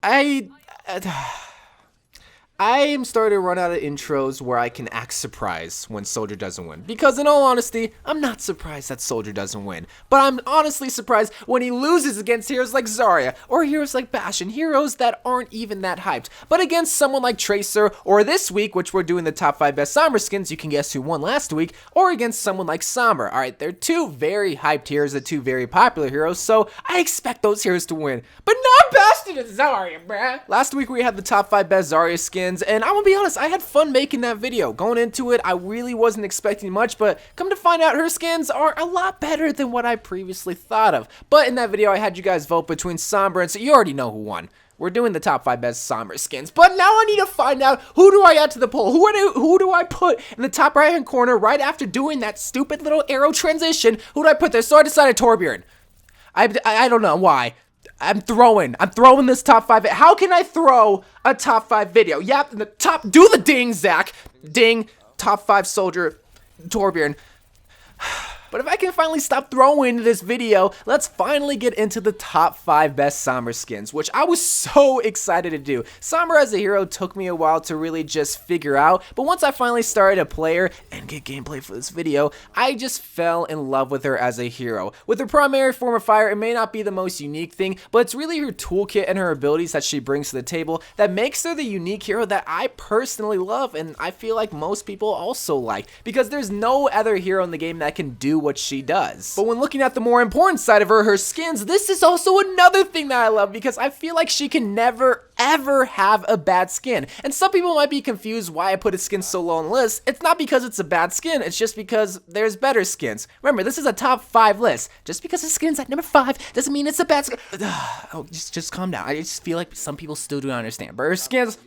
I I am starting to run out of intros where I can act surprised when Soldier doesn't win. Because in all honesty, I'm not surprised that Soldier doesn't win. But I'm honestly surprised when he loses against heroes like Zarya or heroes like Bastion, heroes that aren't even that hyped. But against someone like Tracer, or this week, which we're doing the top 5 best Somber skins, you can guess who won last week, or against someone like Somber. Alright, they're two very hyped heroes, they're two very popular heroes, so I expect those heroes to win. But not Bastion and Zarya, bruh. Last week we had the top 5 best Zarya skins, and I'm gonna be honest, I had fun making that video. Going into it, I really wasn't expecting much, but come to find out, her skins are a lot better than what I previously thought of. But in that video, I had you guys vote between Sombra, and so you already know who won. We're doing the top 5 best Somber skins, but now I need to find out who do I add to the poll? Who do I put in the top right-hand corner right after doing that stupid little arrow transition? Who do I put there? So I decided Torbjorn. I don't know why. I'm throwing this top 5. How can I throw a top 5 video? Yep, the top, do the ding, Zach. Ding, top 5 Soldier, Torbjorn. But if I can finally stop throwing this video, let's finally get into the top 5 best Somber skins, which I was so excited to do. Somber as a hero took me a while to really just figure out, but once I finally started to play her and get gameplay for this video, I just fell in love with her as a hero. With her primary form of fire, it may not be the most unique thing, but it's really her toolkit and her abilities that she brings to the table that makes her the unique hero that I personally love, and I feel like most people also like, because there's no other hero in the game that can do what she does. But when looking at the more important side of her skins, this is also another thing that I love, because I feel like she can never ever have a bad skin. And some people might be confused why I put a skin so low on the list. It's not because it's a bad skin, it's just because there's better skins. Remember, this is a top 5 list. Just because the skin's at number 5 doesn't mean it's a bad skin. Oh, just calm down. I just feel like some people still do not understand. But her skins,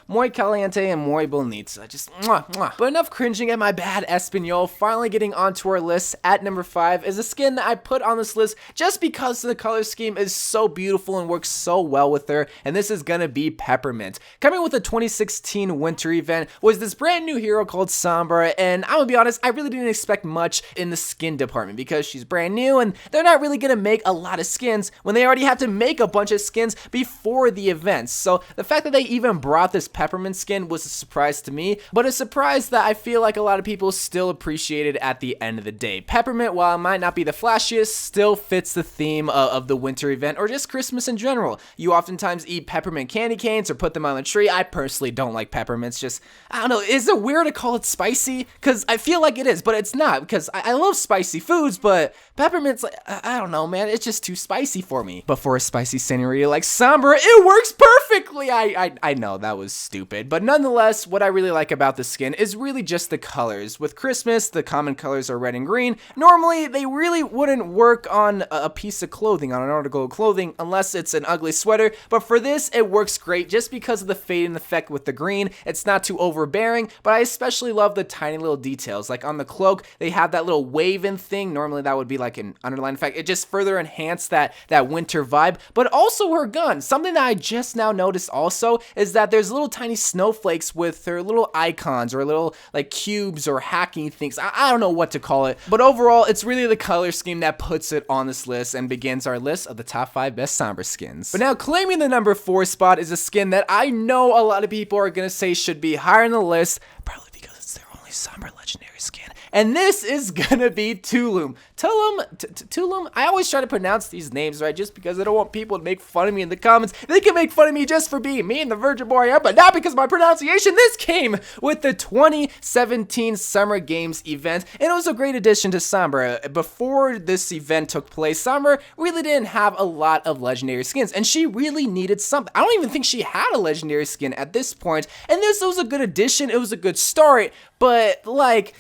muy caliente and muy bonita. Just, But enough cringing at my bad Espanol. Finally getting onto our list at number 5 is a skin that I put on this list just because the color scheme is so beautiful and works so well with her, and this is gonna be Peppermint. Coming with the 2016 winter event was this brand new hero called Sombra, and I'm gonna be honest, I really didn't expect much in the skin department because she's brand new and they're not really gonna make a lot of skins when they already have to make a bunch of skins before the events. So the fact that they even brought this Peppermint skin was a surprise to me, but a surprise that I feel like a lot of people still appreciated at the end of the day. Peppermint, while it might not be the flashiest, still fits the theme of the winter event or just Christmas in general. You oftentimes eat peppermint candy canes or put them on the tree. I personally don't like peppermints. Just, I don't know, is it weird to call it spicy? Because I feel like it is, but it's not, because I love spicy foods, but peppermints, like, I don't know, man, it's just too spicy for me. But for a spicy senorita like Sombra, it works perfectly. I know that was stupid, but nonetheless, what I really like about the skin is really just the colors. With Christmas, the common colors are red and green. Normally, they really wouldn't work on a piece of clothing, on an article of clothing, unless it's an ugly sweater, but for this, it works great just because of the fading effect with the green. It's not too overbearing, but I especially love the tiny little details. Like on the cloak, they have that little waving thing. Normally, that would be like an underline effect. It just further enhanced that winter vibe, but also her gun. Something that I just now noticed also is that there's little tiny snowflakes with her little icons or little like cubes or hacking things. I don't know what to call it, but overall, it's really the color scheme that puts it on this list and begins our list of the top 5 best Somber skins. But now claiming the number 4 spot is a skin that I know a lot of people are gonna say should be higher on the list, probably because it's their only Somber legendary skin. And this is gonna be Tulum. Tulum, I always try to pronounce these names right just because I don't want people to make fun of me in the comments. They can make fun of me just for being me and the Virgin Boy I am, but not because of my pronunciation. This came with the 2017 Summer Games event, and it was a great addition to Sombra. Before this event took place, Sombra really didn't have a lot of legendary skins, and she really needed something. I don't even think she had a legendary skin at this point, and this was a good addition. It was a good start, but like,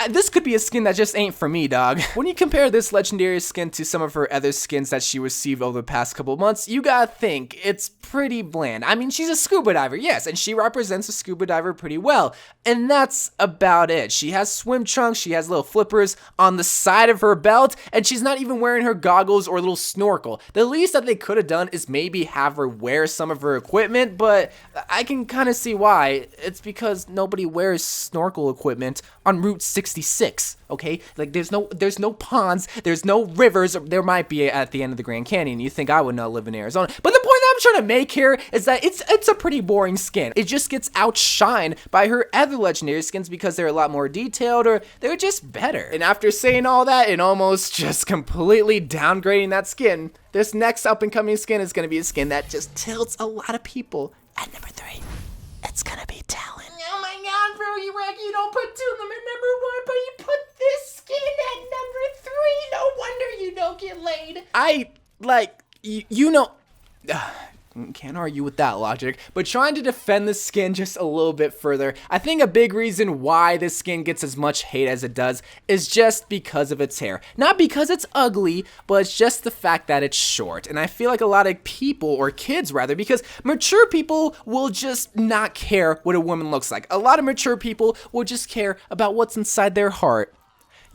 this could be a skin that just ain't for me, dog. When you compare this legendary skin to some of her other skins that she received over the past couple months, you gotta think it's pretty bland. I mean, she's a scuba diver, yes, and she represents a scuba diver pretty well, and that's about it. She has swim trunks, she has little flippers on the side of her belt, and she's not even wearing her goggles or little snorkel. The least that they could have done is maybe have her wear some of her equipment, but I can kind of see why. It's because nobody wears snorkel equipment on Route 66, okay? Like, there's no ponds, there's no rivers. There might be at the end of the Grand Canyon. You think I would not live in Arizona. But the point that I'm trying to make here is that it's a pretty boring skin. It just gets outshined by her other legendary skins because they're a lot more detailed or they're just better. And after saying all that and almost just completely downgrading that skin, this next up-and-coming skin is going to be a skin that just tilts a lot of people. At number 3, it's going to be Talon. Oh my god, bro, you don't put Tellement at number 1, but you put this skin at number 3. No wonder you don't get laid. You know... Can't argue with that logic, but trying to defend the skin just a little bit further, I think a big reason why this skin gets as much hate as it does is just because of its hair. Not because it's ugly, but it's just the fact that it's short. And I feel like a lot of people, or kids rather, because mature people will just not care what a woman looks like. A lot of mature people will just care about what's inside their heart.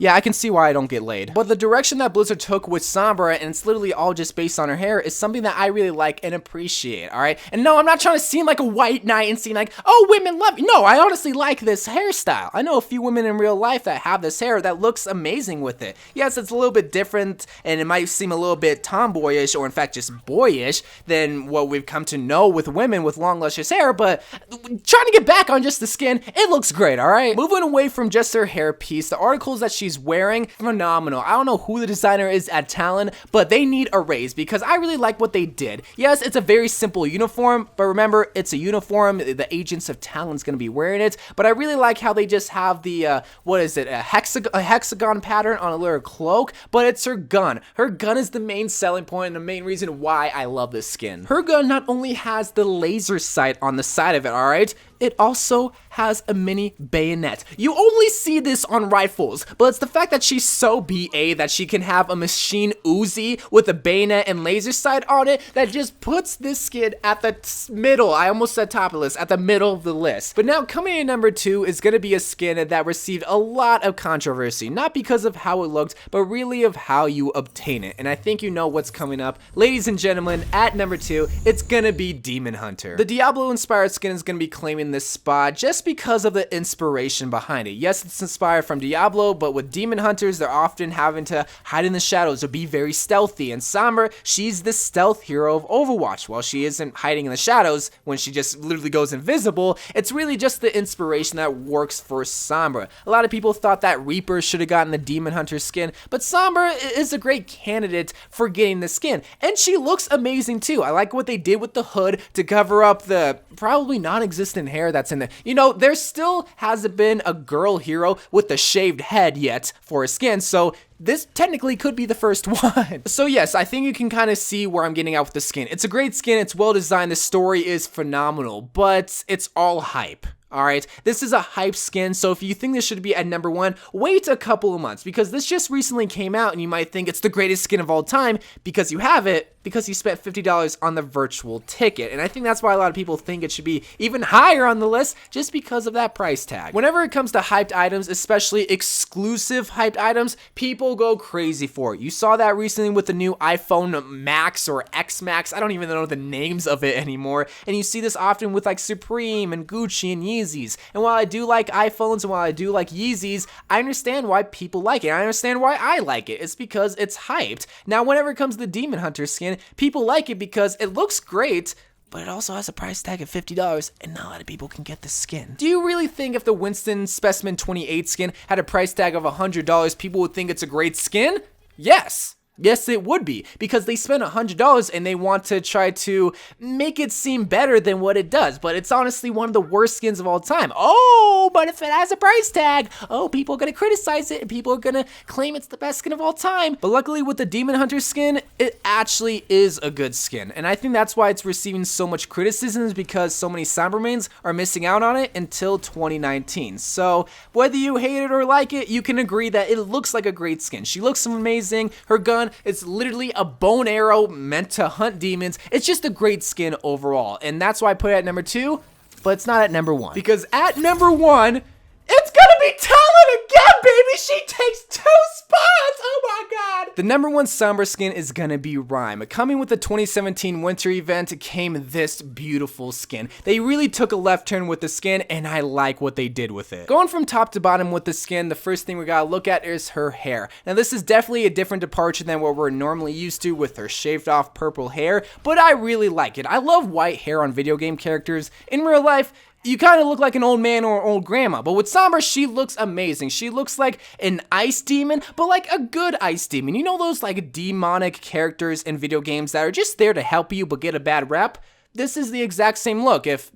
Yeah, I can see why I don't get laid. But the direction that Blizzard took with Sombra, and it's literally all just based on her hair, is something that I really like and appreciate, alright? And no, I'm not trying to seem like a white knight and seem like, oh, women love you. No, I honestly like this hairstyle. I know a few women in real life that have this hair that looks amazing with it. Yes, it's a little bit different, and it might seem a little bit tomboyish, or in fact just boyish, than what we've come to know with women with long, luscious hair, but trying to get back on just the skin, it looks great, alright? Moving away from just her hair piece, the articles that she's wearing, phenomenal. I don't know who the designer is at Tellement, but they need a raise because I really like what they did. Yes, it's a very simple uniform, but remember, it's a uniform. The agents of Talent's gonna be wearing it, but I really like how they just have the, what is it, a hexagon pattern on a little cloak, but it's her gun. Her gun is the main selling point and the main reason why I love this skin. Her gun not only has the laser sight on the side of it, alright? It also has a mini bayonet. You only see this on rifles, but it's the fact that she's so BA that she can have a machine Uzi with a bayonet and laser sight on it that just puts this skin at the middle. I almost said top of the list, at the middle of the list. But now coming in number 2 is going to be a skin that received a lot of controversy, not because of how it looked, but really of how you obtain it. And I think you know what's coming up. Ladies and gentlemen, at number 2, it's going to be Demon Hunter. The Diablo-inspired skin is going to be claiming this spot just because of the inspiration behind it. Yes, it's inspired from Diablo, but with demon hunters, they're often having to hide in the shadows or be very stealthy. And Somber, she's the stealth hero of Overwatch. While she isn't hiding in the shadows when she just literally goes invisible, it's really just the inspiration that works for Sombra. A lot of people thought that Reaper should have gotten the demon hunter skin, but Sombra is a great candidate for getting the skin. And she looks amazing too. I like what they did with the hood to cover up the probably non-existent hair that's in there. You know, there still hasn't been a girl hero with a shaved head yet for a skin, so this technically could be the first one. So yes, I think you can kind of see where I'm getting at with the skin. It's a great skin, it's well designed, the story is phenomenal, but it's all hype. Alright, this is a hype skin, so if you think this should be at number 1, wait a couple of months, because this just recently came out and you might think it's the greatest skin of all time because you have it, because you spent $50 on the virtual ticket. And I think that's why a lot of people think it should be even higher on the list, just because of that price tag. Whenever it comes to hyped items, especially exclusive hyped items, people go crazy for it. You saw that recently with the new iPhone Max or X Max, I don't even know the names of it anymore, and you see this often with like Supreme and Gucci and Yeezys. And while I do like iPhones and while I do like Yeezys, I understand why people like it. I understand why I like it. It's because it's hyped. Now, whenever it comes to the Demon Hunter skin, people like it because it looks great, but it also has a price tag of $50, and not a lot of people can get the skin. Do you really think if the Winston Specimen 28 skin had a price tag of $100, people would think it's a great skin? Yes. Yes, it would be, because they spent $100 and they want to try to make it seem better than what it does, but it's honestly one of the worst skins of all time. Oh, but if it has a price tag, oh, people are going to criticize it and people are going to claim it's the best skin of all time. But luckily with the Demon Hunter skin, it actually is a good skin, and I think that's why it's receiving so much criticism, is because so many Somber mains are missing out on it until 2019. So whether you hate it or like it, you can agree that it looks like a great skin. She looks amazing. Her gun, it's literally a bone arrow meant to hunt demons. It's just a great skin overall, and that's why I put it at number 2, but it's not at number 1. Because at number 1, it's gonna be Talon it again, baby! She takes 2 spots! Oh my god! The number 1 Somber skin is gonna be Rhyme. Coming with the 2017 winter event came this beautiful skin. They really took a left turn with the skin, and I like what they did with it. Going from top to bottom with the skin, the first thing we gotta look at is her hair. Now this is definitely a different departure than what we're normally used to with her shaved off purple hair, but I really like it. I love white hair on video game characters. In real life, you kind of look like an old man or an old grandma, but with Sombra, she looks amazing. She looks like an ice demon, but like a good ice demon. You know those like demonic characters in video games that are just there to help you but get a bad rep? This is the exact same look if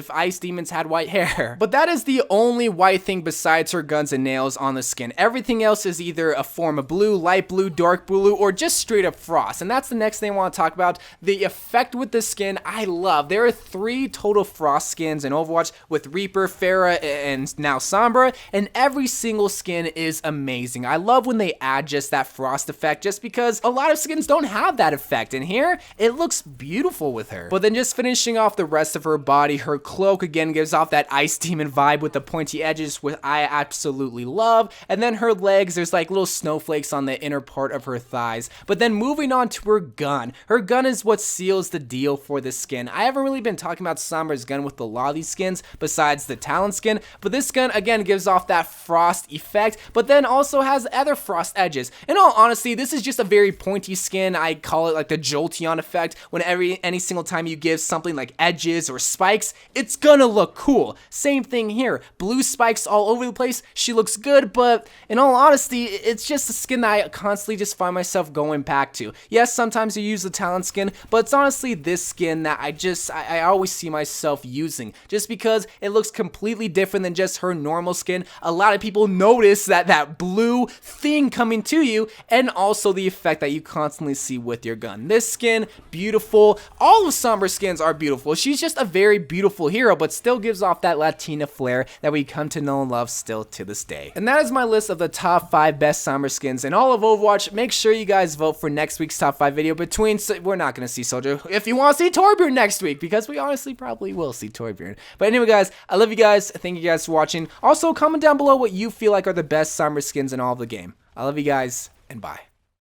ice demons had white hair. But that is the only white thing besides her guns and nails on the skin. Everything else is either a form of blue, light blue, dark blue, or just straight up frost. And that's the next thing I want to talk about. The effect with the skin, I love. There are 3 total frost skins in Overwatch with Reaper, Pharah, and now Sombra, and every single skin is amazing. I love when they add just that frost effect just because a lot of skins don't have that effect. And here, it looks beautiful with her. But then just finishing off the rest of her body, her cloak again gives off that ice demon vibe with the pointy edges, which I absolutely love. And then her legs, there's like little snowflakes on the inner part of her thighs. But then moving on to her gun. Her gun is what seals the deal for this skin. I haven't really been talking about Sombra's gun with a lot of these skins besides the Talon skin, but this gun again gives off that frost effect, but then also has other frost edges. In all honesty, this is just a very pointy skin. I call it like the Jolteon effect. When any single time you give something like edges or spikes, it's gonna look cool. Same thing here. Blue spikes all over the place. She looks good, but in all honesty, it's just a skin that I constantly just find myself going back to. Yes, sometimes you use the Talon skin, but it's honestly this skin that I always see myself using, just because it looks completely different than just her normal skin. A lot of people notice that blue thing coming to you, and also the effect that you constantly see with your gun. This skin, beautiful. All of Sombra's skins are beautiful. She's just a very beautiful hero, but still gives off that Latina flair that we come to know and love still to this day. And that is my list of the top 5 best Sombra skins in all of Overwatch. Make sure you guys vote for next week's top 5 video between, we're not going to see Soldier, if you want to see Torbjorn next week, because we honestly probably will see Torbjorn. But anyway guys, I love you guys. Thank you guys for watching. Also comment down below what you feel like are the best Sombra skins in all of the game. I love you guys, and bye.